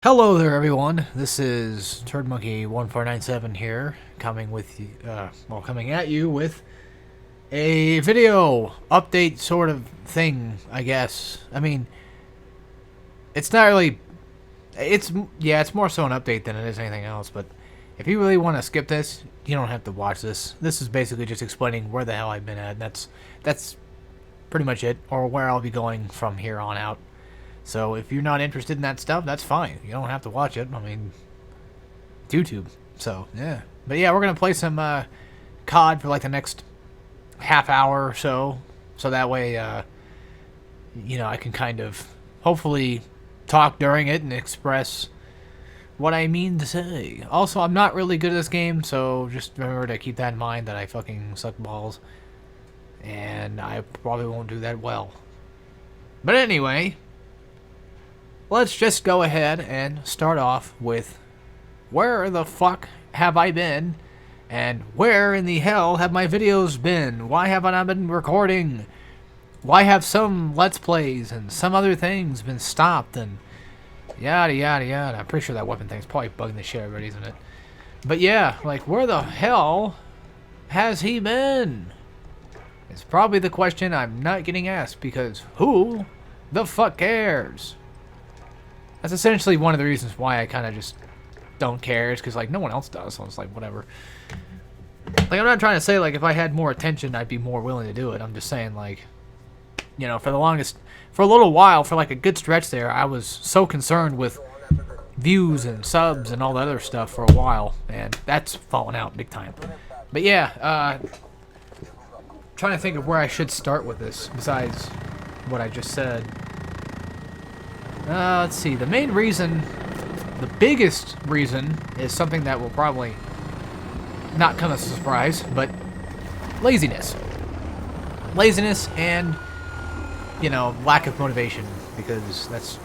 Hello there, everyone. This is TurdMonkey1497 here, coming with coming at you with a video update sort of thing, I guess. I mean, it's not really. It's more so an update than it is anything else. But if you really want to skip this, you don't have to watch this. This is basically just explaining where the hell I've been at. And that's pretty much it, or where I'll be going from here on out. So if you're not interested in that stuff, that's fine. You don't have to watch it. I mean, it's YouTube. So, yeah. But yeah, we're going to play some COD for like the next half hour or so. So that way, I can kind of hopefully talk during it and express what I mean to say. Also, I'm not really good at this game, so just remember to keep that in mind that I fucking suck balls. And I probably won't do that well. But anyway, let's just go ahead and start off with where the fuck have I been, and where in the hell have my videos been? Why haven't I been recording? Why have some Let's Plays and some other things been stopped, and yada yada yada. I'm pretty sure that weapon thing's probably bugging the shit already, isn't it? But yeah, like, where the hell has he been? It's probably the question I'm not getting asked, because who the fuck cares? That's essentially one of the reasons why I kind of just don't care, is because, like, no one else does, so it's like, whatever. Like, I'm not trying to say, like, if I had more attention, I'd be more willing to do it. I'm just saying, like, you know, for a little while, for, like, a good stretch there, I was so concerned with views and subs and all the other stuff for a while, and that's fallen out big time. But, yeah, trying to think of where I should start with this, besides what I just said. Let's see. The main reason, the biggest reason, is something that will probably not come as a surprise, but laziness. Laziness and, you know, lack of motivation, because that's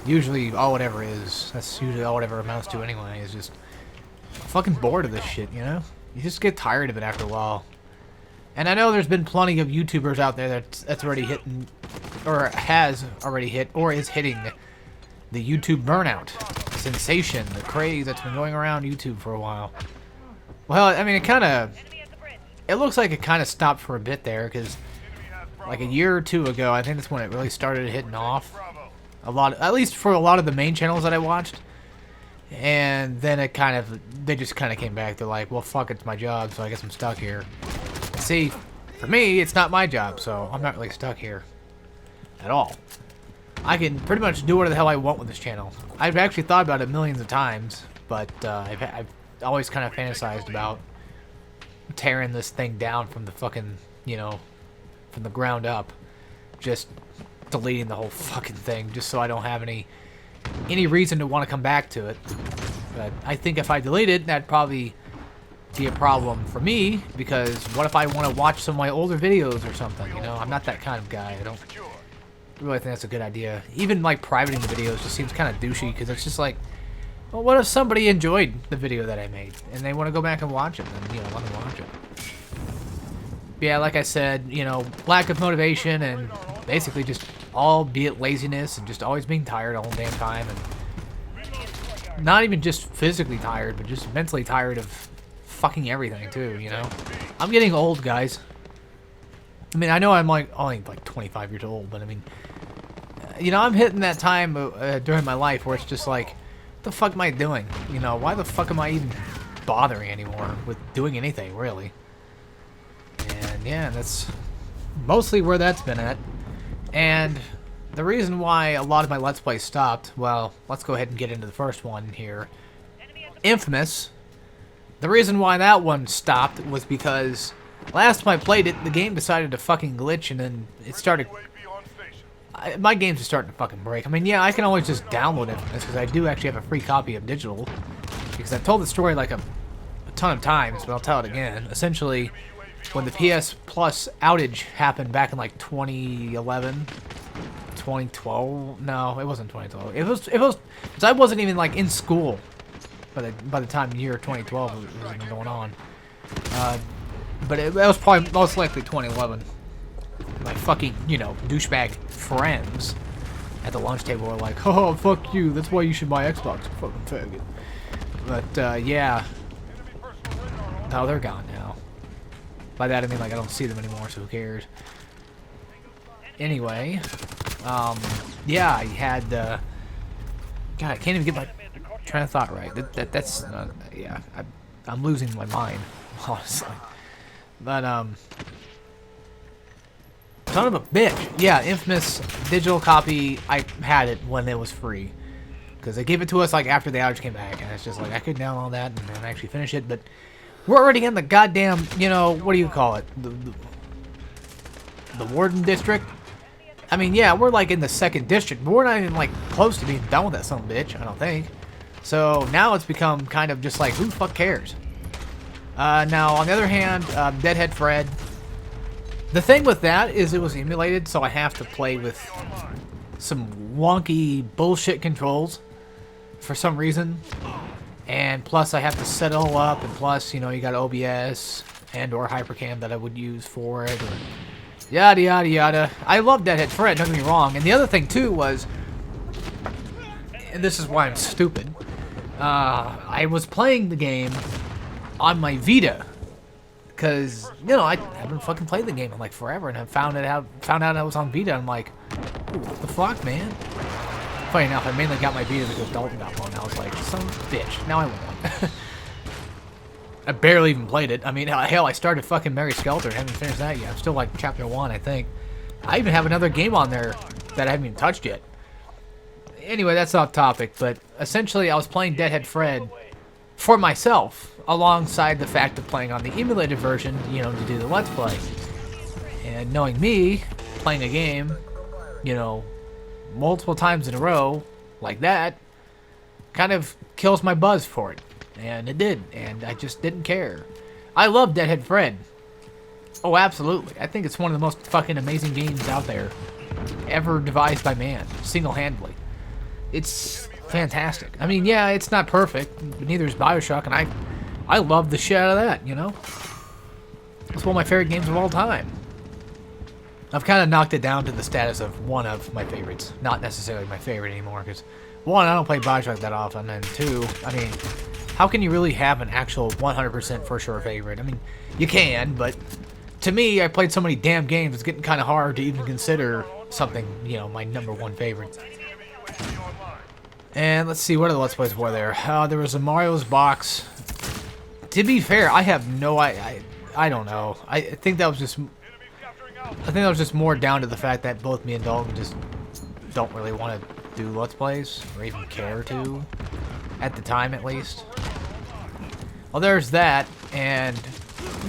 usually all it ever is. That's usually all it ever amounts to anyway, is just fucking bored of this shit, you know? You just get tired of it after a while. And I know there's been plenty of YouTubers out there that's already hitting, or has already hit, or is hitting the YouTube burnout sensation, the craze that's been going around YouTube for a while. Well, I mean, it looks like it kind of stopped for a bit there, because like a year or two ago, I think that's when it really started hitting off. At least for a lot of the main channels that I watched. And then they just kind of came back. They're like, well, fuck, it's my job, so I guess I'm stuck here. See, for me, it's not my job, so I'm not really stuck here at all. I can pretty much do whatever the hell I want with this channel. I've actually thought about it millions of times, but I've always kind of fantasized about tearing this thing down from the fucking, you know, from the ground up. Just deleting the whole fucking thing, just so I don't have any reason to want to come back to it. But I think if I delete it, that'd probably be a problem for me, because what if I want to watch some of my older videos or something, you know? I'm not that kind of guy. I don't really think that's a good idea. Even, like, privating the videos just seems kind of douchey, because it's just like, well, what if somebody enjoyed the video that I made, and they want to go back and watch it, then, you know, let them watch it. Yeah, like I said, you know, lack of motivation, and basically just albeit laziness, and just always being tired all the damn time, and not even just physically tired, but just mentally tired of fucking everything too, you know? I'm getting old, guys. I mean, I know I'm like only like 25 years old, but I mean, you know, I'm hitting that time during my life where it's just like, what the fuck am I doing? You know, why the fuck am I even bothering anymore with doing anything, really? And yeah, that's mostly where that's been at. And the reason why a lot of my Let's Plays stopped, well, let's go ahead and get into the first one here. Infamous. The reason why that one stopped was because last time I played it, the game decided to fucking glitch, and then it started... my games are starting to fucking break. I mean, yeah, I can always just download Infamous, because I do actually have a free copy of digital. Because I've told the story like a ton of times, but I'll tell it again. Essentially, when the PS Plus outage happened back in like 2011... 2012? No, it wasn't 2012. It was, because I wasn't even like in school by the time year 2012 was even going on. But it was probably most likely 2011. My fucking, you know, douchebag friends at the lunch table were like, oh, fuck you, that's why you should buy Xbox, you fucking faggot. But, yeah. Oh, they're gone now. By that I mean, like, I don't see them anymore, so who cares? Anyway, yeah, I had, God, I can't even get my train of thought right. That's, yeah, I'm losing my mind, honestly. But, son of a bitch. Yeah, Infamous digital copy, I had it when it was free. Because they gave it to us, like, after the outage came back, and it's just like, I could download that and actually finish it, but we're already in the goddamn, you know, what do you call it? The Warden District? I mean, yeah, we're like in the 2nd district, but we're not even like close to being done with that son of a bitch, I don't think. So now it's become kind of just like, who the fuck cares? Now, on the other hand, Deadhead Fred. The thing with that is it was emulated, so I have to play with some wonky bullshit controls for some reason. And plus I have to set it all up, and plus, you know, you got OBS and or Hypercam that I would use for it, or yada yada yada. I love Deadhead Fred, don't get me wrong. And the other thing too was, and this is why I'm stupid, I was playing the game on my Vita, because, you know, I haven't fucking played the game in like forever, and I found out I was on Vita, and I'm like, ooh, what the fuck, man? Funny enough, I mainly got my Vita because Dalton got one, and I was like, son of a bitch, now I want one. I barely even played it. I mean, hell, I started fucking Mary Skelter and haven't finished that yet. I'm still like chapter 1, I think. I even have another game on there that I haven't even touched yet. Anyway, that's off topic, but essentially I was playing Deadhead Fred for myself, alongside the fact of playing on the emulated version, you know, to do the Let's Play. And knowing me, playing a game, you know, multiple times in a row, like that, kind of kills my buzz for it. And it did, and I just didn't care. I love Deadhead Fred. Oh, absolutely. I think it's one of the most fucking amazing games out there ever devised by man, single-handedly. It's fantastic. I mean, yeah, it's not perfect, but neither is BioShock, and I love the shit out of that, you know? It's one of my favorite games of all time. I've kind of knocked it down to the status of one of my favorites. Not necessarily my favorite anymore, because, one, I don't play BioShock that often, and two, I mean, how can you really have an actual 100% for sure favorite? I mean, you can, but to me, I played so many damn games, it's getting kind of hard to even consider something, you know, my #1 favorite. And let's see, what other Let's Plays were there? There was a Mario's Box. To be fair, I have no I don't know. I think that was just more down to the fact that both me and Dalton just don't really want to do Let's Plays, or even care to, at the time at least. Well, there's that, and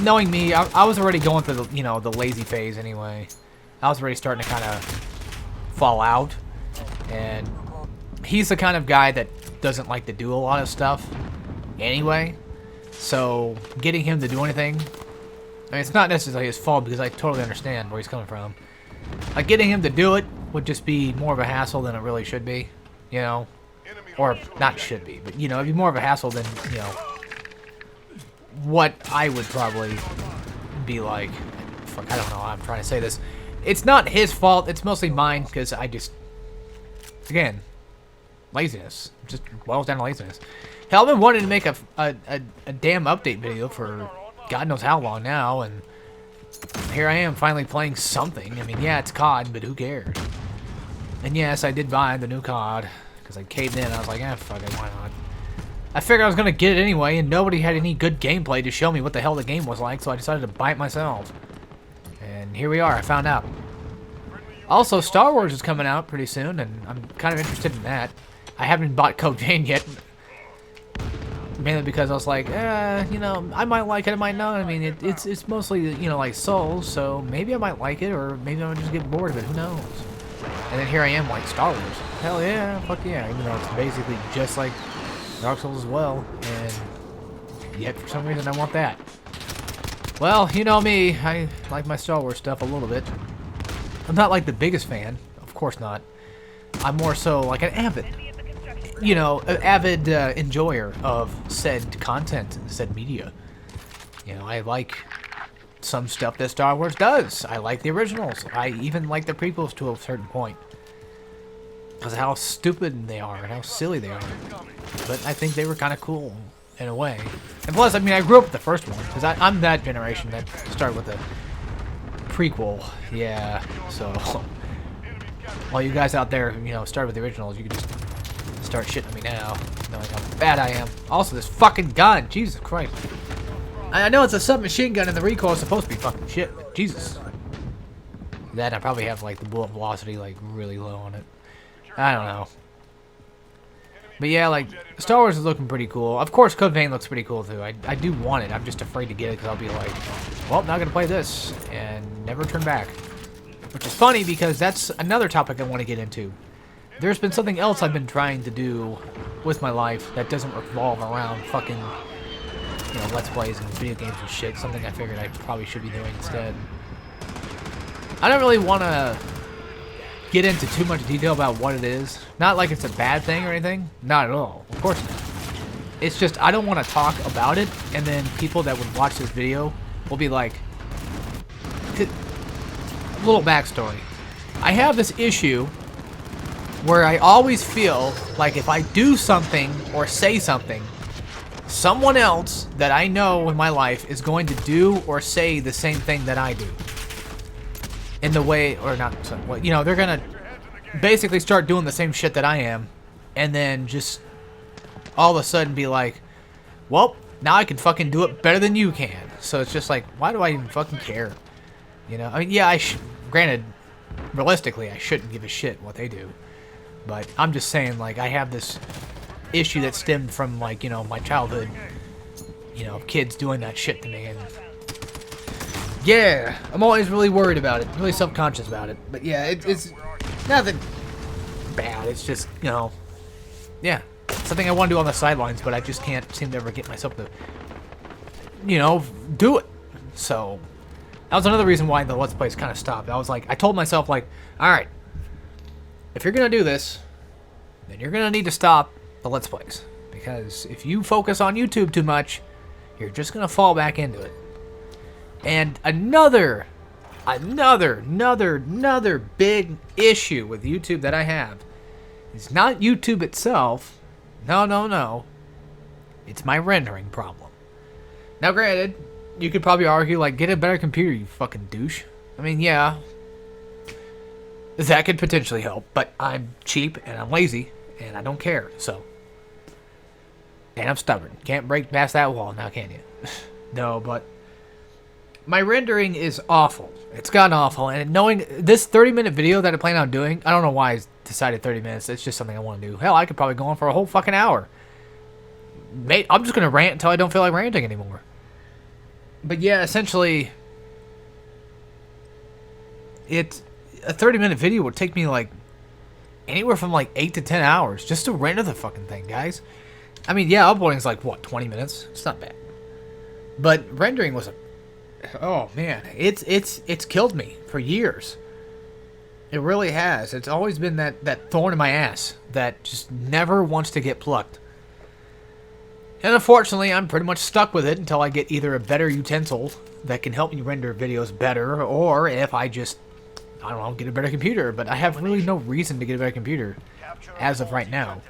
knowing me, I was already going through the, you know, the lazy phase anyway. I was already starting to kind of fall out, and he's the kind of guy that doesn't like to do a lot of stuff anyway, so getting him to do anything, I mean, it's not necessarily his fault, because I totally understand where he's coming from. Like, getting him to do it would just be more of a hassle than it really should be, you know? Or, not should be, but, you know, it'd be more of a hassle than, you know, what I would probably be like. Fuck, I don't know how I'm trying to say this. It's not his fault, it's mostly mine, because I just, again, laziness. It just boils down to laziness. Hell, I've been wanting to make a damn update video for God knows how long now, and here I am finally playing something. I mean, yeah, it's COD, but who cares? And yes, I did buy the new COD, because I caved in, I was like, eh, fuck it, why not? I figured I was going to get it anyway, and nobody had any good gameplay to show me what the hell the game was like, so I decided to buy it myself. And here we are, I found out. Also, Star Wars is coming out pretty soon, and I'm kind of interested in that. I haven't bought Code Vein yet, mainly because I was like, you know, I might like it, I might not. I mean, it's mostly, you know, like Souls, so maybe I might like it, or maybe I'll just get bored of it, who knows? And then here I am, like, Star Wars. Hell yeah, fuck yeah, even though it's basically just like Dark Souls as well, and yet for some reason I want that. Well, you know me, I like my Star Wars stuff a little bit. I'm not like the biggest fan, of course not. I'm more so like an avid, you know, an avid enjoyer of said content, said media. You know, I like some stuff that Star Wars does. I like the originals. I even like the prequels to a certain point. because of how stupid they are and how silly they are. But I think they were kind of cool in a way. And plus, I mean, I grew up with the first one because I'm that generation that started with the prequel. Yeah, so all you guys out there, you know, started with the originals, you can just start shitting me now, knowing how bad I am. Also, this fucking gun, Jesus Christ. I know it's a submachine gun and the recoil is supposed to be fucking shit, but Jesus. That I probably have like the bullet velocity like really low on it. I don't know. But yeah, like, Star Wars is looking pretty cool. Of course, Code Vein looks pretty cool too. I do want it. I'm just afraid to get it because I'll be like, well, not gonna play this and never turn back. Which is funny because that's another topic I want to get into. There's been something else I've been trying to do with my life that doesn't revolve around fucking, you know, Let's Plays and video games and shit. Something I figured I probably should be doing instead. I don't really want to get into too much detail about what it is. Not like it's a bad thing or anything. Not at all. Of course not. It's just I don't want to talk about it, and then people that would watch this video will be like, little backstory. I have this issue where I always feel like if I do something or say something, someone else that I know in my life is going to do or say the same thing that I do. In the way, or not, you know, they're gonna basically start doing the same shit that I am, and then just all of a sudden be like, well, now I can fucking do it better than you can. So it's just like, why do I even fucking care? You know, I mean, yeah, granted, realistically, I shouldn't give a shit what they do. But I'm just saying, like, I have this issue that stemmed from, like, you know, my childhood, you know, kids doing that shit to me, and yeah, I'm always really worried about it, really self-conscious about it. But yeah, it's nothing bad, it's just, you know, yeah, something I want to do on the sidelines, but I just can't seem to ever get myself to, you know, do it. So that was another reason why the Let's Plays kind of stopped. I was like, I told myself, like, alright, if you're going to do this, then you're going to need to stop the Let's Plays. Because if you focus on YouTube too much, you're just going to fall back into it. And another big issue with YouTube that I have is not YouTube itself. No. It's my rendering problem. Now, granted, you could probably argue, like, get a better computer, you fucking douche. I mean, yeah, that could potentially help, but I'm cheap and I'm lazy and I don't care, so. And I'm stubborn. Can't break past that wall now, can you? No, but my rendering is awful. It's gotten awful, and knowing this 30-minute video that I plan on doing, I don't know why I decided 30 minutes. It's just something I want to do. Hell, I could probably go on for a whole fucking hour. Mate, I'm just going to rant until I don't feel like ranting anymore. But yeah, essentially, a 30-minute video would take me, like, anywhere from, like, 8 to 10 hours just to render the fucking thing, guys. I mean, yeah, uploading's like, what, 20 minutes? It's not bad. But rendering was oh, man, it's killed me for years. It really has. It's always been that thorn in my ass that just never wants to get plucked. And unfortunately, I'm pretty much stuck with it until I get either a better utensil that can help me render videos better, or if I just, I don't know, get a better computer. But I have really no reason to get a better computer as of right now.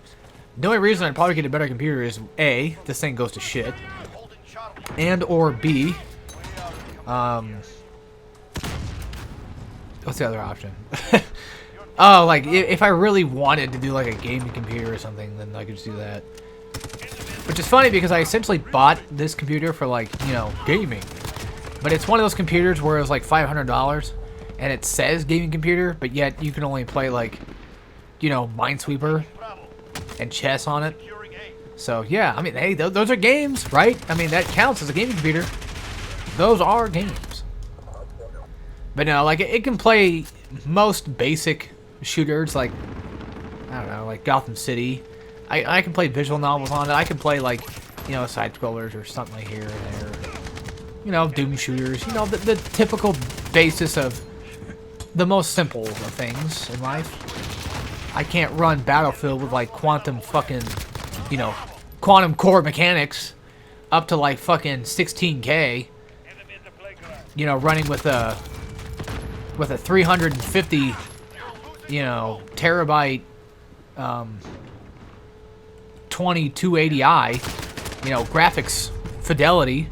The only reason I'd probably get a better computer is A, this thing goes to shit, and or B, what's the other option? Oh, like, if I really wanted to do, like, a gaming computer or something, then I could just do that. Which is funny because I essentially bought this computer for, like, you know, gaming. But it's one of those computers where it was, like, $500, and it says gaming computer, but yet you can only play, like, you know, Minesweeper and chess on it. So, yeah, I mean, hey, those are games, right? I mean, that counts as a gaming computer. Those are games. But no, like, it can play most basic shooters, like, I don't know, like Gotham City. I can play visual novels on it. I can play, like, you know, side-scrollers or something like here and there. You know, Doom shooters. You know, the typical basis of the most simple of things in life. I can't run Battlefield with, like, quantum fucking, you know, quantum core mechanics up to, like, fucking 16K. You know, running with a 350, you know, terabyte 2280i, graphics fidelity,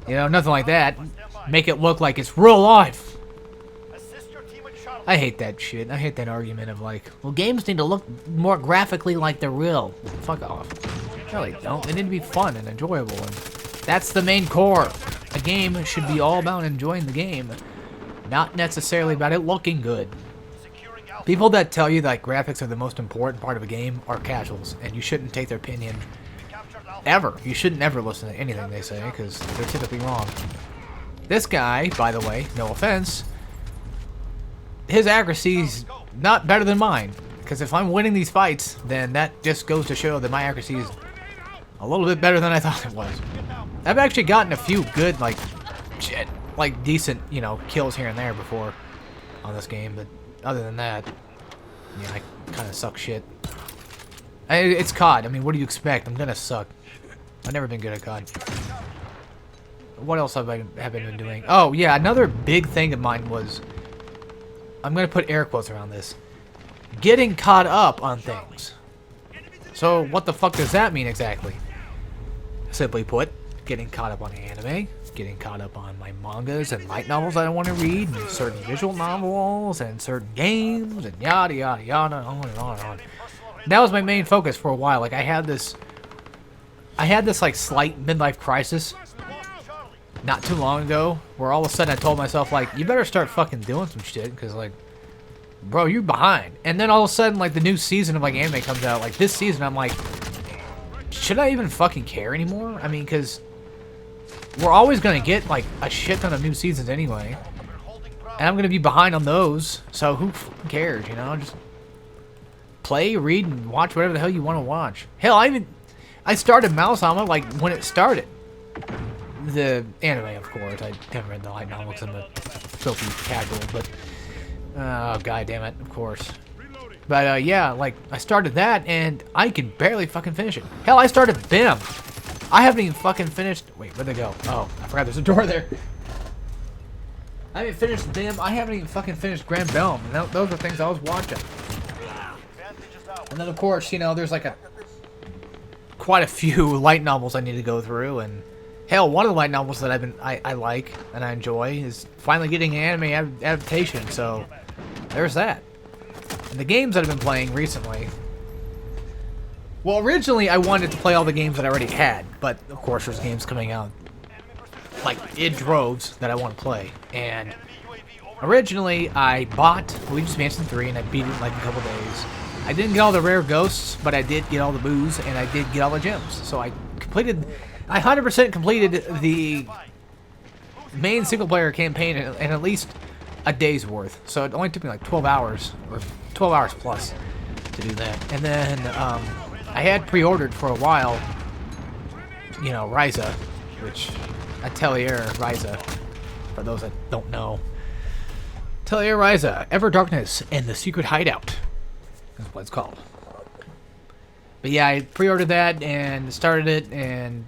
nothing like that. Make it look like it's real life. I hate that shit. I hate that argument of like, well, games need to look more graphically like they're real. Fuck off. No, they don't. They need to be fun and enjoyable, and that's the main core. A game should be all about enjoying the game, not necessarily about it looking good. People that tell you that graphics are the most important part of a game are casuals, and you shouldn't take their opinion ever. You shouldn't ever listen to anything they say, because they're typically wrong. This guy, by the way, no offense, his accuracy's not better than mine. Because if I'm winning these fights, then that just goes to show that my accuracy is a little bit better than I thought it was. I've actually gotten a few good, decent, kills here and there before on this game, but other than that, yeah, I kind of suck shit. It's COD. I mean, what do you expect? I'm gonna suck. I've never been good at COD. What else have I been doing? Oh, yeah, another big thing of mine was, I'm gonna put air quotes around this, getting caught up on things. So, what the fuck does that mean exactly? Simply put, getting caught up on anime, getting caught up on my mangas and light novels that I want to read, and certain visual novels, and certain games, and yada yada yada, on and on and on. That was my main focus for a while. Like, I had this like slight midlife crisis not too long ago, where all of a sudden I told myself, like, you better start fucking doing some shit, because, like, bro, you're behind. And then all of a sudden, like, the new season of, like, anime comes out. Like, this season, I'm like, should I even fucking care anymore? I mean, because we're always going to get, like, a shit ton of new seasons anyway. And I'm going to be behind on those, so who cares, Just play, read, and watch whatever the hell you want to watch. Hell, I started Mouse Alma, like, when it started. The anime, of course. I haven't read the light novels. I'm a filthy casual, but oh, god damn it, of course. But yeah, like, I started that, and I can barely fucking finish it. Hell, I started BIM. I haven't even fucking finished. Wait, where'd they go? Oh, I forgot there's a door there. I haven't finished BIM. I haven't even fucking finished Grand Belm. And those are things I was watching. And then, of course, there's like quite a few light novels I need to go through, and hell, one of the light novels that I like and I enjoy is finally getting an anime adaptation, so there's that. And the games that I've been playing recently, well, originally I wanted to play all the games that I already had, but of course there's games coming out like in droves that I want to play. And originally I bought Luigi's Mansion 3 and I beat it in like a couple days. I didn't get all the rare ghosts, but I did get all the boos and I did get all the gems. So I 100% completed the main single-player campaign in at least a day's worth. So it only took me like 12 hours, or 12 hours plus, to do that. And then I had pre-ordered for a while, Ryza, which Atelier Ryza, for those that don't know. Atelier Ryza, Ever Darkness and the Secret Hideout. That's what it's called. But yeah, I pre-ordered that and started it, and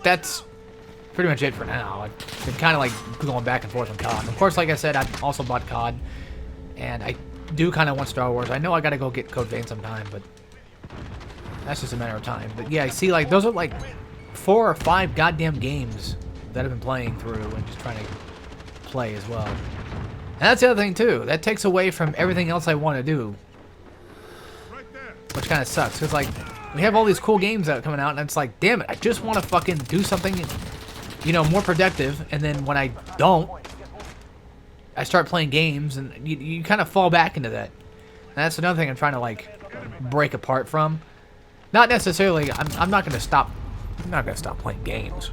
that's pretty much it for now. I've been kind of like going back and forth on COD. Of course, like I said, I've also bought COD, and I do kind of want Star Wars. I know I gotta go get Code Vein sometime, but that's just a matter of time. But yeah, I see, like, those are like 4 or 5 goddamn games that I've been playing through and just trying to play as well. And that's the other thing too. That takes away from everything else I want to do, which kind of sucks, because like, we have all these cool games that are coming out, and it's like, damn it, I just want to fucking do something, more productive, and then when I don't, I start playing games, and you kind of fall back into that. And that's another thing I'm trying to, like, break apart from. Not necessarily, I'm not going to stop, playing games.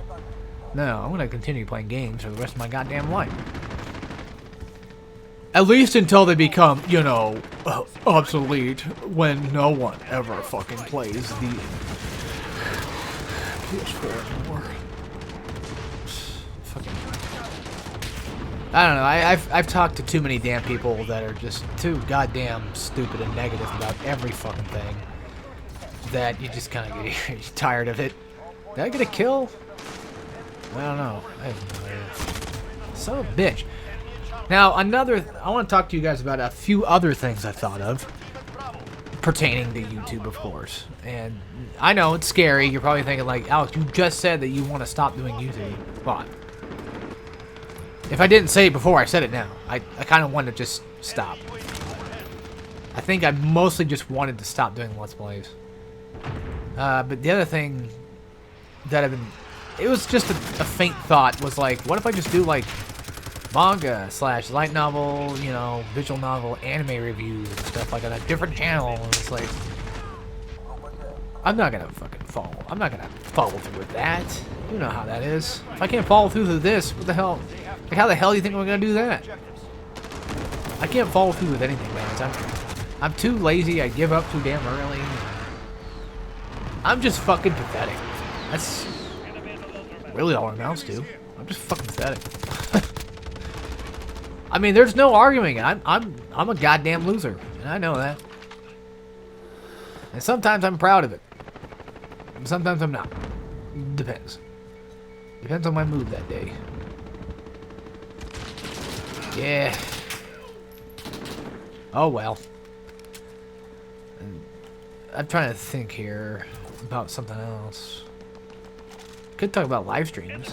No, I'm going to continue playing games for the rest of my goddamn life. At least until they become, obsolete, when no one ever fucking plays the PS4 anymore. Fucking, I don't know. I've talked to too many damn people that are just too goddamn stupid and negative about every fucking thing that you just kind of get tired of it. Did I get a kill? I don't know. I have no idea. Son of a bitch. Now, I want to talk to you guys about a few other things I thought of. pertaining to YouTube, of course. And I know it's scary. You're probably thinking, like, Alex, you just said that you want to stop doing YouTube. Well, if I didn't say it before, I said it now. I kind of wanted to just stop. I think I mostly just wanted to stop doing Let's Plays. But the other thing that I've been... It was just a faint thought, was like, what if I just do, like, manga / light novel, you know, visual novel, anime reviews and stuff like on a different channel? And it's like, I'm not gonna fucking follow. I'm not gonna follow through with that. You know how that is. If I can't follow through with this, what the hell? Like, how the hell do you think I'm gonna do that? I can't follow through with anything, man. I'm too lazy. I give up too damn early. I'm just fucking pathetic. That's really all it amounts to. I'm just fucking pathetic. I mean, there's no arguing it. I'm a goddamn loser, and I know that. And sometimes I'm proud of it. And sometimes I'm not. Depends. Depends on my mood that day. Yeah. Oh well. And I'm trying to think here about something else. Could talk about live streams.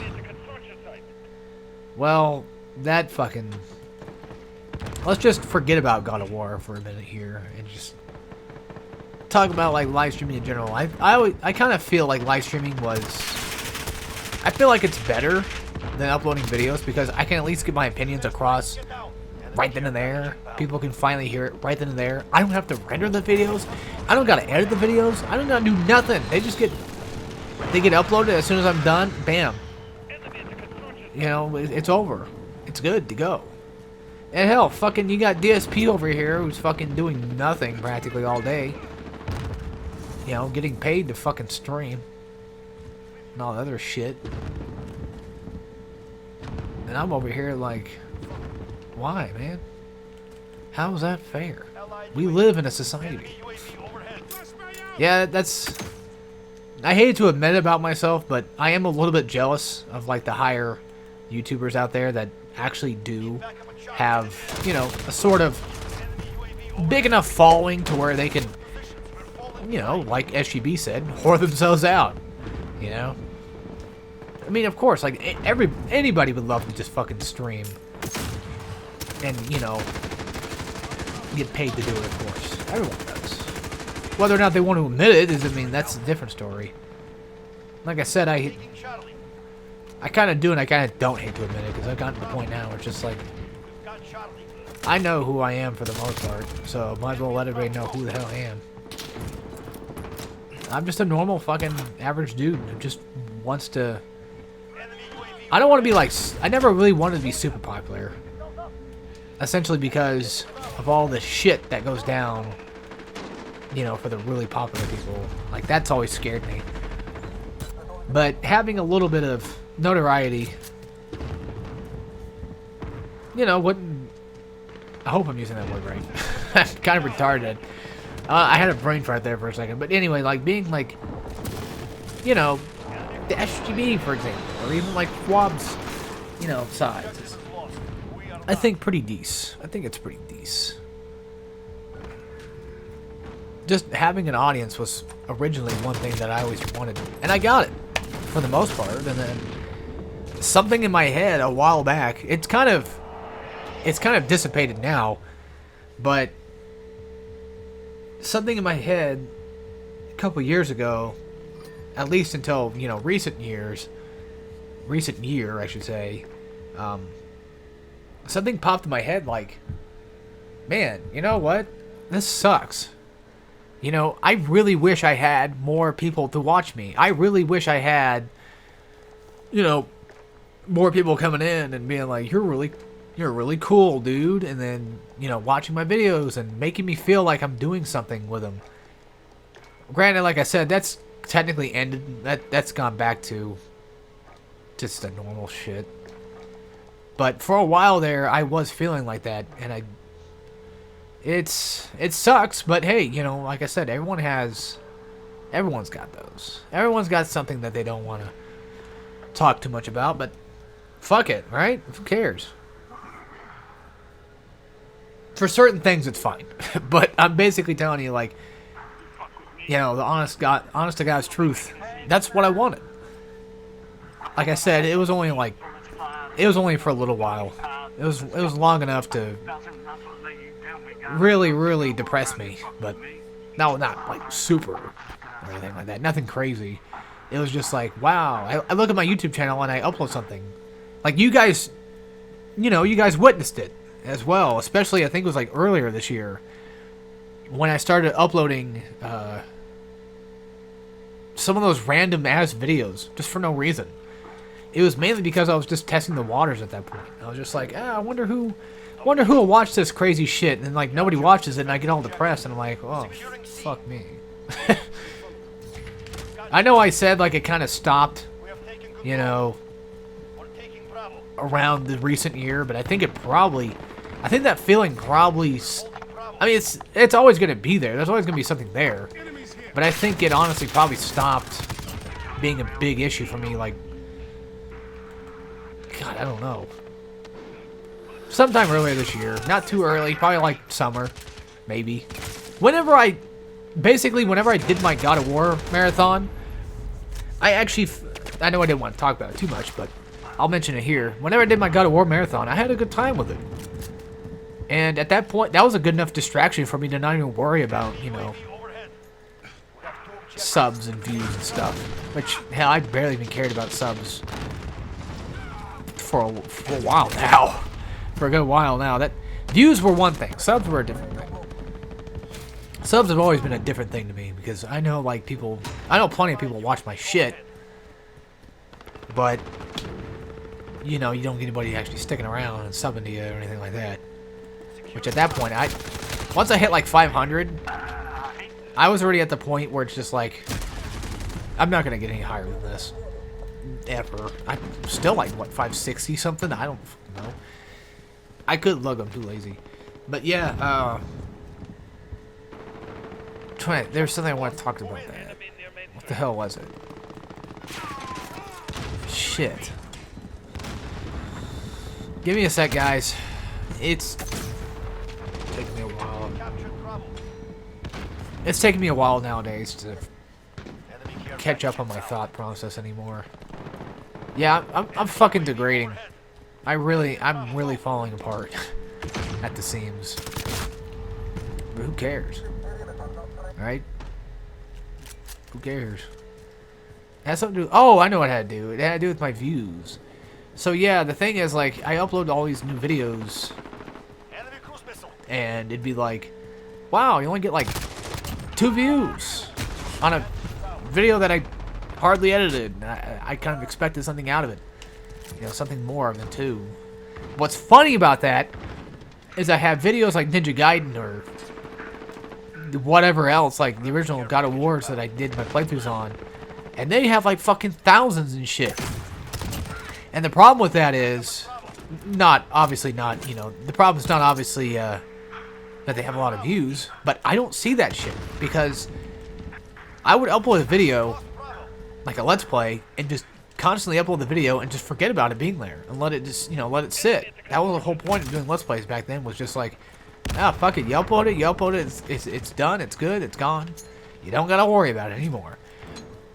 Well, that fucking... Let's just forget about God of War for a minute here and just talk about, like, live streaming in general. I kind of feel like live streaming was... I feel like it's better than uploading videos because I can at least get my opinions across right then and there. People can finally hear it right then and there. I don't have to render the videos. I don't gotta edit the videos. I don't gotta do nothing. They get uploaded as soon as I'm done. Bam. You know, it's over. It's good to go. And hell, fucking, you got DSP over here who's fucking doing nothing practically all day. You know, getting paid to fucking stream. And all the other shit. And I'm over here like, why, man? How is that fair? We live in a society. Yeah, that's... I hate to admit it about myself, but I am a little bit jealous of, like, the higher YouTubers out there that actually do have, you know, a sort of big enough following to where they can, you know, like SGB said, whore themselves out, you know? I mean, of course, like, anybody would love to just fucking stream and, you know, get paid to do it, of course. Everyone does. Whether or not they want to admit it is, I mean, that's a different story. Like I said, I kind of do and I kind of don't hate to admit it because I've gotten to the point now where it's just like, I know who I am for the most part, so might as well let everybody know who the hell I am. I'm just a normal fucking average dude who just wants to... I don't want to be like... I never really wanted to be super popular. Essentially because of all the shit that goes down, you know, for the really popular people. Like, that's always scared me. But having a little bit of notoriety, you know, wouldn't... I hope I'm using that word right. I'm kind of retarded. I had a brain fart there for a second. But anyway, like, being, like, you know, the SGB, for example, or even, like, Schwab's, you know, size. I think pretty decent. I think it's pretty decent. Just having an audience was originally one thing that I always wanted. And I got it, for the most part. And then something in my head a while back, it's kind of dissipated now, but something in my head a couple years ago, at least until, you know, recent year, I should say, something popped in my head like, man, you know what? This sucks. You know, I really wish I had more people to watch me. I really wish I had, you know, more people coming in and being like, you're really cool, dude. And then, you know, watching my videos and making me feel like I'm doing something with them. Granted, like I said, that's technically ended. That's gone back to just the normal shit. But for a while there, I was feeling like that, and it sucks. But hey, you know, like I said, everyone's got those. Everyone's got something that they don't want to talk too much about. But fuck it, right? Who cares? For certain things, it's fine. But I'm basically telling you, like, You know, the honest to God's truth. That's what I wanted. Like I said, it was only for a little while. It was long enough to really, really depress me, but no, not like super or anything like that. Nothing crazy. It was just like, wow. I look at my YouTube channel and I upload something. Like you guys, you know, you guys witnessed it as well. Especially, I think it was like earlier this year when I started uploading some of those random ass videos just for no reason. It was mainly because I was just testing the waters at that point. I was just like, I wonder who will watch this crazy shit, and then like nobody watches it, and I get all depressed, and I'm like, oh, fuck me. I know I said like it kind of stopped, you know, around the recent year, but I think that feeling probably, I mean, it's always gonna be there. There's always gonna be something there, but I think it honestly probably stopped being a big issue for me. Like, God, I don't know. Sometime earlier this year. Not too early. Probably like summer. Maybe. Whenever I did my God of War marathon, I know I didn't want to talk about it too much, but I'll mention it here. Whenever I did my God of War marathon, I had a good time with it. And at that point, that was a good enough distraction for me to not even worry about, you know, subs and views and stuff. Which, hell, I barely even cared about subs for a while now. For a good while now. That views were one thing. Subs were a different thing. Subs have always been a different thing to me because I know like people, I know plenty of people watch my shit, but you know, you don't get anybody actually sticking around and subbing to you or anything like that. Which at that point, once I hit like 500, I was already at the point where it's just like, I'm not gonna get any higher than this ever. I'm still like what, 560 something? I don't know. I could look. I'm too lazy. But yeah, there's something I want to talk about that. What the hell was it? Shit. Give me a sec, guys. It's taking me a while. It's taking me a while nowadays to catch up on my thought process anymore. Yeah, I'm fucking degrading. I'm really falling apart at the seams. But who cares? Right? Who cares? It has something to do. Oh, I know what it had to do. It had to do with my views. So yeah, the thing is, like, I upload all these new videos, and it'd be like, wow, you only get like 2 views on a video that I hardly edited. I kind of expected something out of it. You know, something more than 2. What's funny about that is I have videos like Ninja Gaiden or whatever else, like the original God of Wars that I did my playthroughs on, and they have like fucking thousands and shit. And the problem with that is, obviously, you know, the problem is not obviously that they have a lot of views, but I don't see that shit because I would upload a video, like a Let's Play, and just constantly upload the video and just forget about it being there and let it just, you know, let it sit. That was the whole point of doing Let's Plays back then, was just like, fuck it, you upload it, it's done, it's good, it's gone. You don't gotta worry about it anymore.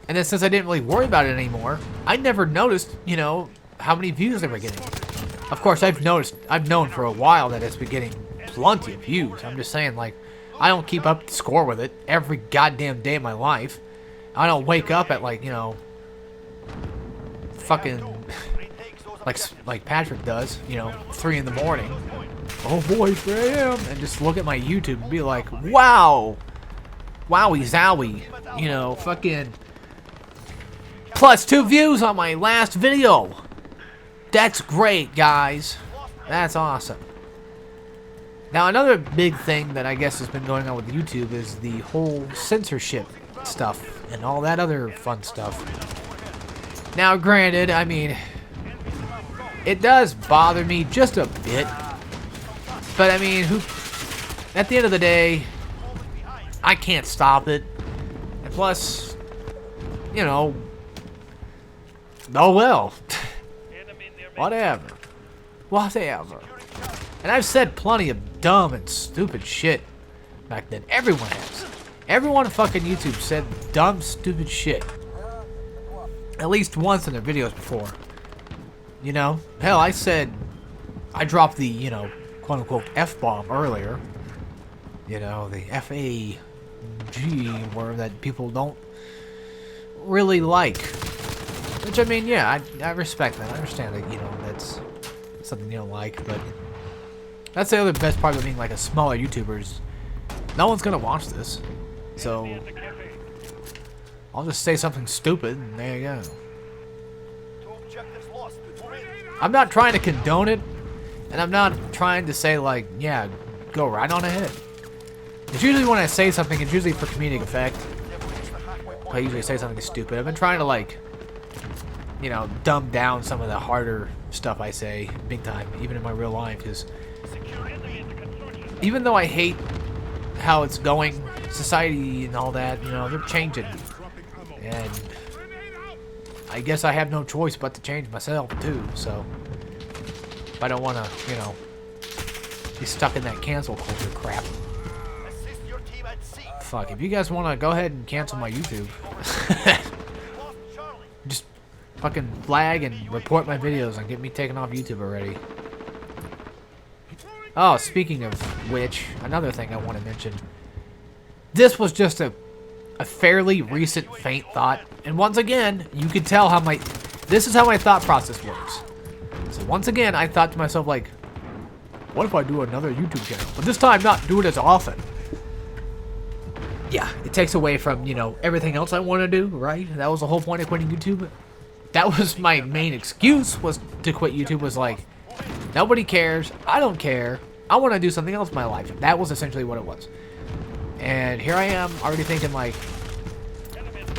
And then since I didn't really worry about it anymore, I never noticed, you know, how many views they were getting. Of course, I've known for a while that it's been getting plenty of views. I'm just saying, like, I don't keep up the score with it every goddamn day of my life. I don't wake up at, like, you know, fucking like Patrick does, you know, 3 in the morning. Oh boy, 3 a.m. and just look at my YouTube and be like, wow, wowie zowie, you know, fucking plus 2 views on my last video. That's great, guys. That's awesome. Now, another big thing that I guess has been going on with YouTube is the whole censorship stuff and all that other fun stuff. Now, granted, I mean, it does bother me just a bit. But, I mean, at the end of the day, I can't stop it. And plus, you know, oh well. Whatever. And I've said plenty of dumb and stupid shit back then. Everyone has. Everyone on fucking YouTube said dumb, stupid shit. At least once in their videos before. You know? Hell, I dropped the, you know, quote-unquote F-bomb earlier. You know, the F-A-G word that people don't really like. Which, I mean, yeah, I respect that. I understand that, you know, that's something you don't like, but that's the other best part of being like a smaller YouTuber is no one's gonna watch this. So I'll just say something stupid and there you go. I'm not trying to condone it, and I'm not trying to say like, yeah, go right on ahead. It's usually when I say something, it's usually for comedic effect. I usually say something stupid. I've been trying to like, you know, dumb down some of the harder stuff I say big time, even in my real life, because even though I hate how it's going, society and all that, you know, they're changing. And I guess I have no choice but to change myself, too, so if I don't want to, you know, be stuck in that cancel culture crap. Fuck, if you guys want to go ahead and cancel my YouTube, just fucking flag and report my videos and get me taken off YouTube already. Oh, speaking of which, another thing I want to mention. This was just a fairly recent faint thought. And once again, you can tell how this is how my thought process works. So once again, I thought to myself, like, what if I do another YouTube channel? But this time, not do it as often. Yeah, it takes away from, you know, everything else I want to do, right? That was the whole point of quitting YouTube. That was my main excuse, was to quit YouTube, was like, nobody cares. I don't care. I want to do something else in my life. That was essentially what it was. And here I am, already thinking like,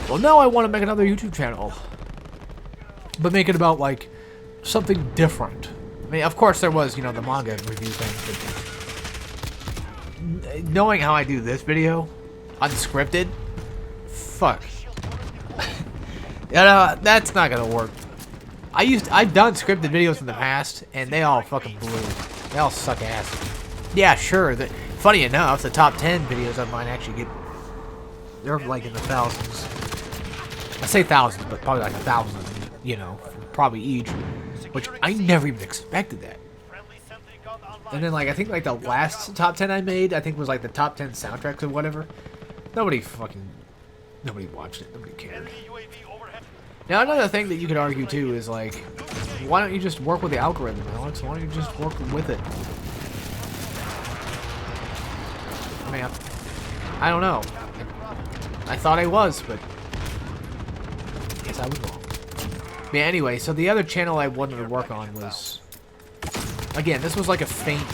well, no, I want to make another YouTube channel. But make it about, like, something different. I mean, of course there was, you know, the manga review thing. But knowing how I do this video, unscripted, fuck. That's not going to work. I've done scripted videos in the past, and they all fucking blew. They all suck ass. Yeah, sure. Funny enough, the top 10 videos of mine actually get... They're like in the thousands. I say thousands, but probably like 1,000, you know, probably each. Which I never even expected that. And then, like, I think like the last top 10 I made, I think was like the top 10 soundtracks or whatever. Nobody watched it. Nobody cared. Now, another thing that you could argue, too, is, like, why don't you just work with the algorithm, Alex? Why don't you just work with it? I mean, I don't know. I thought I was, but I guess I was wrong. But anyway, so the other channel I wanted to work on was... Again, this was like a faint,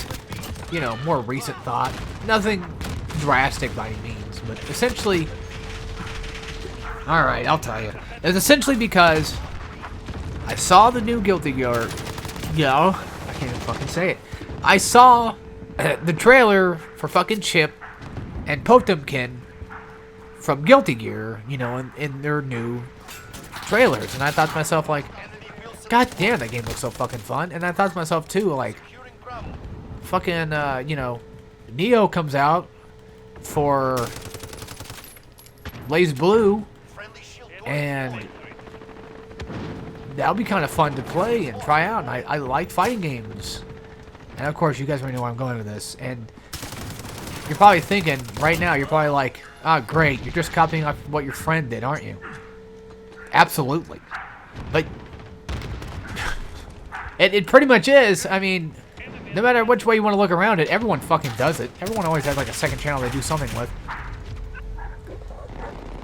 you know, more recent thought. Nothing drastic by any means, but essentially... Alright, I'll tell you. It was essentially because I saw the new Guilty Gear... Yo, I can't even fucking say it. I saw the trailer for fucking Chip and Potemkin from Guilty Gear, you know, in their new trailers. And I thought to myself, like, God damn, that game looks so fucking fun. And I thought to myself, too, like, fucking, you know, Neo comes out for BlazBlue, and that'll be kind of fun to play and try out. And I like fighting games. And, of course, you guys already know where I'm going with this. And you're probably thinking, right now, you're probably like, ah, great, you're just copying off what your friend did, aren't you? Absolutely. But it pretty much is. I mean, no matter which way you want to look around it, everyone fucking does it. Everyone always has like a second channel they do something with.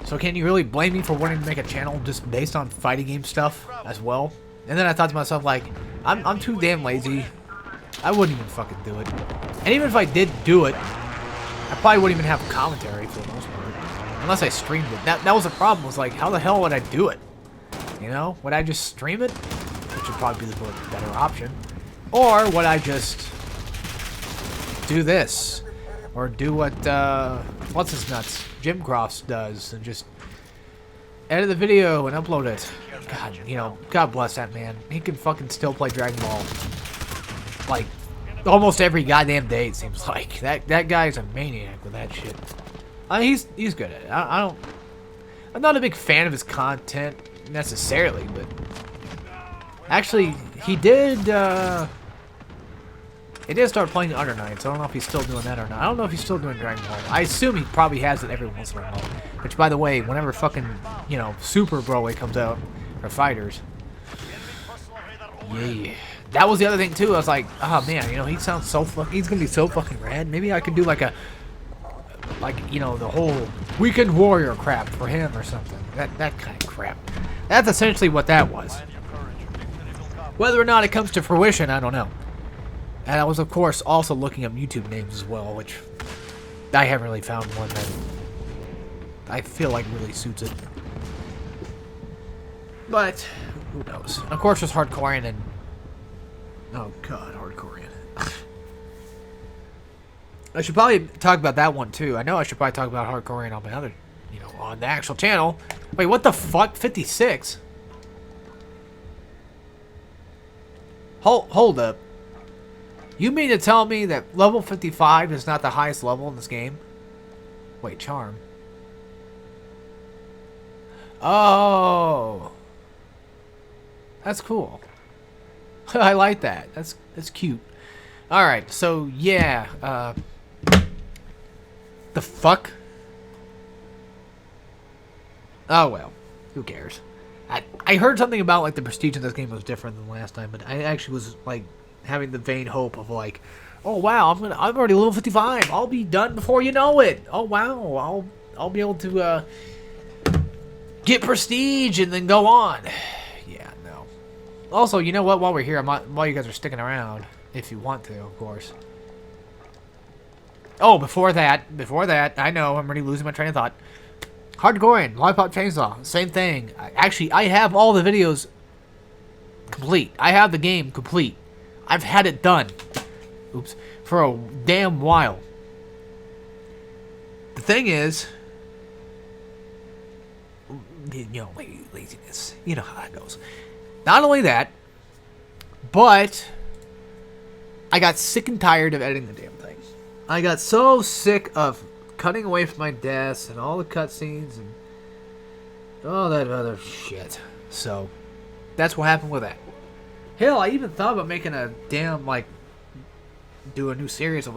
So can you really blame me for wanting to make a channel just based on fighting game stuff as well? And then I thought to myself, like, I'm too damn lazy. I wouldn't even fucking do it. And even if I did do it, I probably wouldn't even have commentary for the most part. Unless I streamed it. That was the problem, was like, how the hell would I do it? You know? Would I just stream it? Which would probably be the better option. Or would I just do this? Or do what, what's his nuts? Jim Crofts does, and just edit the video and upload it. God, you know, God bless that man. He can fucking still play Dragon Ball. Like, almost every goddamn day, it seems like. That guy is a maniac with that shit. He's good at it. I don't. I'm not a big fan of his content necessarily, but actually he did. He did start playing Under Nights. I don't know if he's still doing that or not. I don't know if he's still doing Dragon Ball. I assume he probably has it every once in a while. Which, by the way, whenever fucking Super Broly comes out or Fighters, yeah. That was the other thing too. I was like, oh man, he sounds so fucking. He's gonna be so fucking rad. Maybe I could do like the whole Weekend Warrior crap for him or something. That kind of crap. That's essentially what that was. Whether or not it comes to fruition, I don't know. And I was, of course, also looking up YouTube names as well, which I haven't really found one that I feel like really suits it. But who knows? Of course, there's Hardcorian and oh god, Hardcorian. I should probably talk about that one too. I know I should probably talk about Hardcorian on my other, on the actual channel. Wait, what the fuck? 56? Hold up. You mean to tell me that level 55 is not the highest level in this game? Wait, charm. Oh. That's cool. I like that. That's cute. Alright, so yeah, the fuck? Oh well. Who cares? I heard something about like the prestige in this game was different than last time, but I actually was like having the vain hope of like, oh wow, I'm already level 55. I'll be done before you know it. Oh wow, I'll be able to get prestige and then go on. Yeah, no. Also, you know what? While we're here, while you guys are sticking around, if you want to, of course. Oh, before that, I know I'm already losing my train of thought. Hardcorian, Lollipop Chainsaw, same thing. Actually, I have all the videos complete. I have the game complete. I've had it done. Oops. For a damn while. The thing is, laziness. You know how that goes. Not only that, but I got sick and tired of editing the damn thing. I got so sick of cutting away from my desk and all the cutscenes and all that other shit. So, that's what happened with that. Hell, I even thought about making a damn, do a new series of,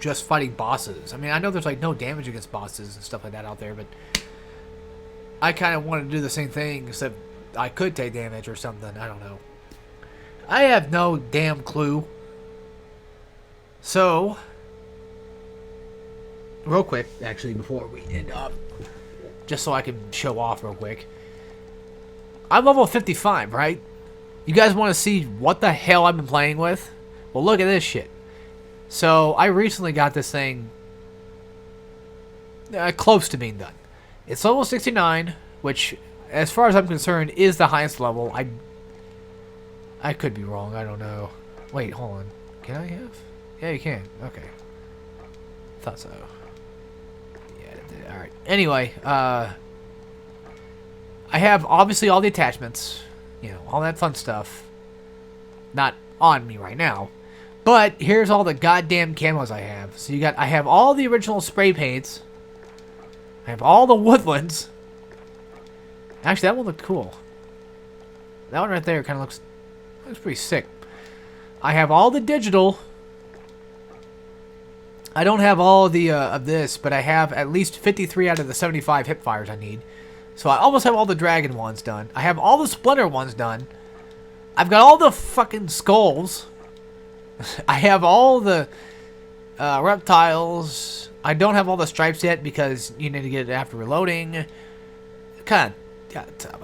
just fighting bosses. I mean, I know there's, no damage against bosses and stuff like that out there, but I kind of wanted to do the same thing, except I could take damage or something. I don't know. I have no damn clue. So, real quick, actually, before we end up, just so I can show off real quick. I'm level 55, right? You guys want to see what the hell I've been playing with? Well, look at this shit. So, I recently got this thing close to being done. It's level 69, which, as far as I'm concerned, is the highest level. I could be wrong. I don't know. Wait, hold on. Can I have? Yeah, you can. Okay. Thought so. Yeah, alright. Anyway, I have, obviously, all the attachments. All that fun stuff. Not on me right now. But, here's all the goddamn camos I have. So, I have all the original spray paints. I have all the woodlands. Actually, that one looked cool. That one right there kind of looks pretty sick. I have all the digital. I don't have all the of this, but I have at least 53 out of the 75 hip fires I need. So I almost have all the dragon ones done. I have all the splinter ones done. I've got all the fucking skulls. I have all the reptiles. I don't have all the stripes yet because you need to get it after reloading. I got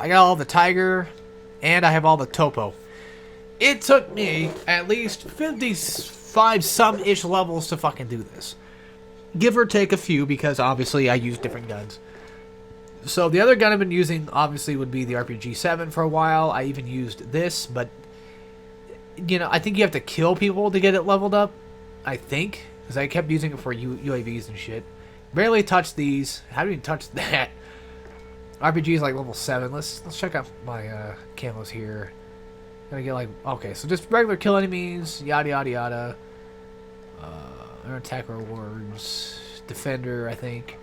all the tiger, and I have all the topo. It took me at least 55 some-ish levels to fucking do this. Give or take a few, because obviously I use different guns. So the other gun I've been using, obviously, would be the RPG-7 for a while. I even used this, but, I think you have to kill people to get it leveled up. I think. Because I kept using it for UAVs and shit. Barely touched these. Haven't even touched that. RPG is level 7. Let's check out my camos here. Gonna get okay, so just regular kill enemies, yada yada yada. Attack rewards, defender, I think.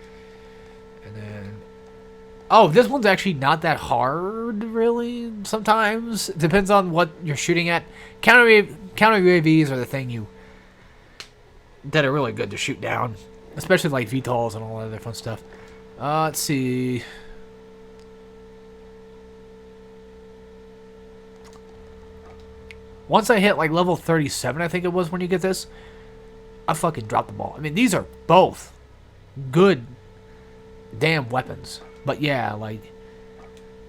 And then... Oh, this one's actually not that hard, really, sometimes. It depends on what you're shooting at. Counter UAVs are the thing that are really good to shoot down. Especially like VTOLs and all that other fun stuff. Let's see... Once I hit like level 37, I think it was when you get this, I fucking dropped the ball. I mean, these are both good damn weapons. But yeah, like,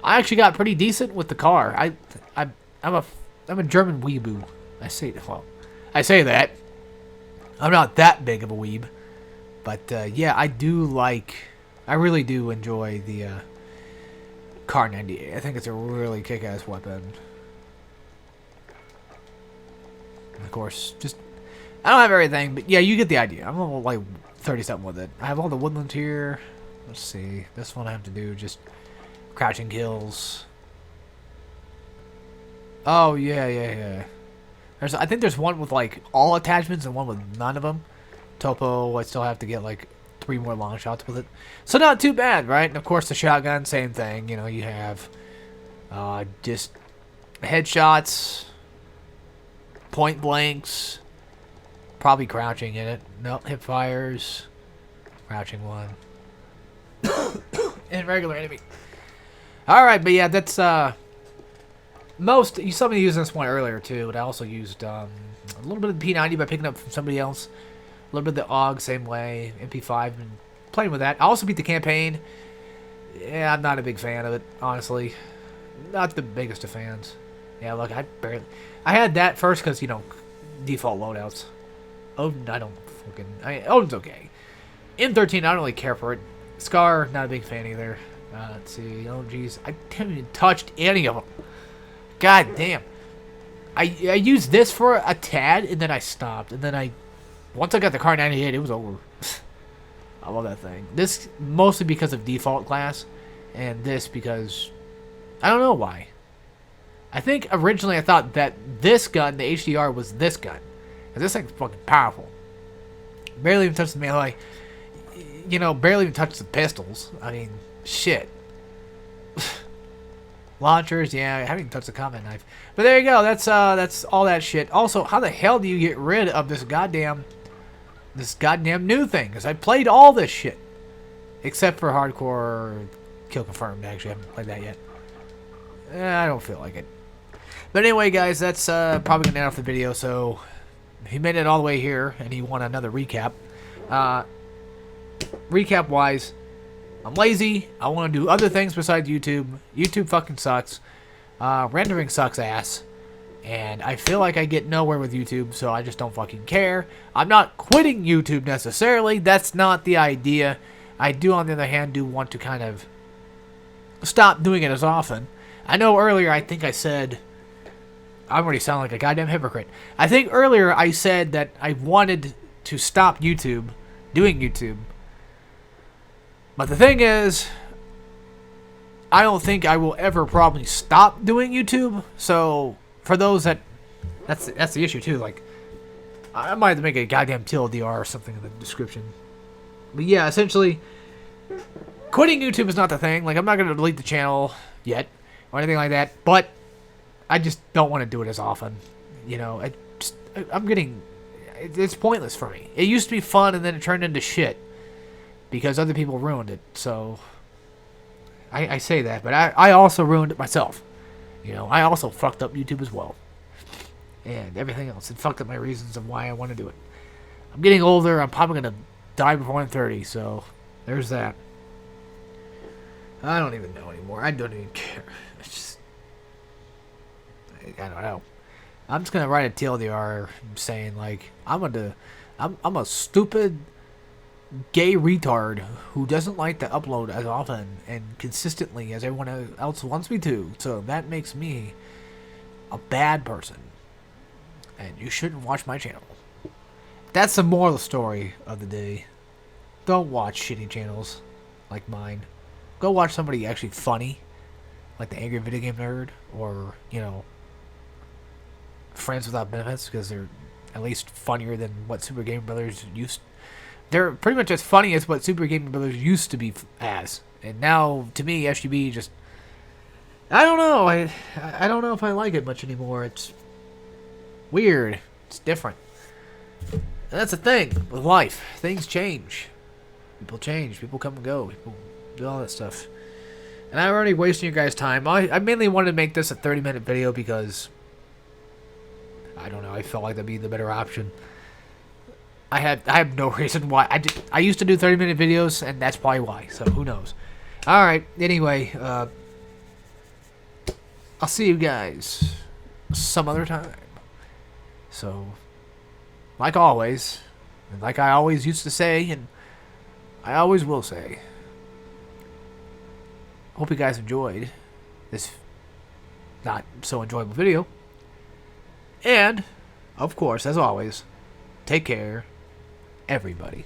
I actually got pretty decent with the car. I'm a German weeboo. I say that. I'm not that big of a weeb. But yeah, I really do enjoy the Kar 98. I think it's a really kick-ass weapon. Of course, just... I don't have everything, but yeah, you get the idea. I'm level, like, 30-something with it. I have all the woodlands here. Let's see. This one I have to do just crouching kills. Oh, yeah. I think there's one with, like, all attachments and one with none of them. Topo, I still have to get, like, 3 more long shots with it. So not too bad, right? And, of course, the shotgun, same thing. You know, you have just headshots... Point blanks, probably crouching in it. Nope, hip fires, crouching one, and regular enemy. All right, but yeah, that's most. You saw me using this one earlier too, but I also used a little bit of the P90 by picking up from somebody else. A little bit of the AUG, same way. MP5, and playing with that. I also beat the campaign. Yeah, I'm not a big fan of it, honestly. Not the biggest of fans. Yeah, look, I had that first because, you know, default loadouts. Odin, Odin's okay. M13, I don't really care for it. Scar, not a big fan either. Let's see. Oh, geez. I haven't even touched any of them. God damn. I used this for a tad, and then I stopped. And then once I got the Kar 98, it was over. I love that thing. This, mostly because of default class. And this because, I don't know why. I think originally I thought that this gun, the HDR, was this gun. Because this thing's fucking powerful. Barely even touched the melee. You know, barely even touched the pistols. I mean, shit. Launchers, yeah, I haven't even touched the combat knife. But there you go, that's all that shit. Also, how the hell do you get rid of this goddamn new thing? Because I played all this shit. Except for Hardcore Kill Confirmed. Actually, I haven't played that yet. I don't feel like it. But anyway, guys, that's probably going to end off the video. So, if you made it all the way here and you want another recap, recap-wise, I'm lazy. I want to do other things besides YouTube. YouTube fucking sucks. Rendering sucks ass. And I feel like I get nowhere with YouTube, so I just don't fucking care. I'm not quitting YouTube necessarily. That's not the idea. I do, on the other hand, do want to kind of stop doing it as often. I know earlier I think I said... I already sound like a goddamn hypocrite. I think earlier I said that I wanted to stop doing YouTube. But the thing is, I don't think I will ever probably stop doing YouTube. So, for those that's the issue too. Like, I might have to make a goddamn TLDR or something in the description. But yeah, essentially, quitting YouTube is not the thing. Like, I'm not going to delete the channel yet or anything like that. But I just don't want to do it as often. You know, it's pointless for me. It used to be fun and then it turned into shit because other people ruined it. So, I say that, but I also ruined it myself. You know, I also fucked up YouTube as well. And everything else. It fucked up my reasons of why I want to do it. I'm getting older. I'm probably going to die before I'm 30, so there's that. I don't even know anymore. I don't even care. It's just... I don't know. I'm just gonna write a TLDR saying like I'm a stupid gay retard who doesn't like to upload as often and consistently as everyone else wants me to. So that makes me a bad person, and you shouldn't watch my channel. That's the moral story of the day. Don't watch shitty channels like mine. Go watch somebody actually funny, like the Angry Video Game Nerd, or you know. Friends Without Benefits, because they're at least funnier than what Super Game Brothers they're pretty much as funny as what Super Gaming Brothers used to be as. And now, to me, SGB just... I don't know. I don't know if I like it much anymore. It's weird. It's different. And that's the thing with life. Things change. People change. People come and go. People do all that stuff. And I'm already wasting your guys' time. I mainly wanted to make this a 30-minute video because... I don't know. I felt like that'd be the better option. I have no reason why. I used to do 30-minute videos, and that's probably why. So who knows? All right. Anyway, I'll see you guys some other time. So, like always, and like I always used to say, and I always will say, hope you guys enjoyed this not so enjoyable video. And, of course, as always, take care, everybody.